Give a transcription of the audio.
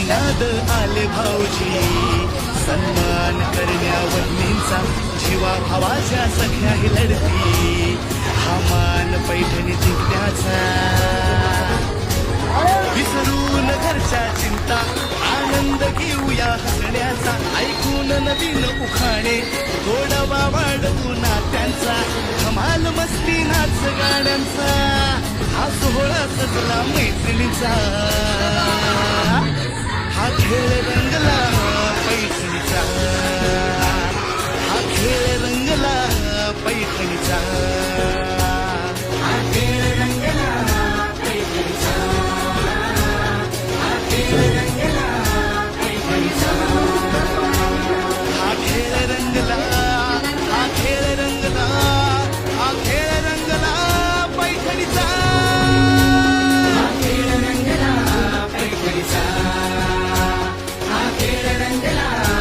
नाद आले भाऊजी, सन्मान करण्या वहिनींचा, जीवा भावाच्या सख्या ही लढती, हा मान पैठणी जिंकण्याचा. विसरून घरच्या चिंता, आनंद घेऊया हसण्याचा, ऐकून नवीन उखाणे, गोडवा वाढवू नात्यांचा, धमाल मस्ती नाच गाण्यांचा, हा सोहळा सजला मैत्रिणीचा.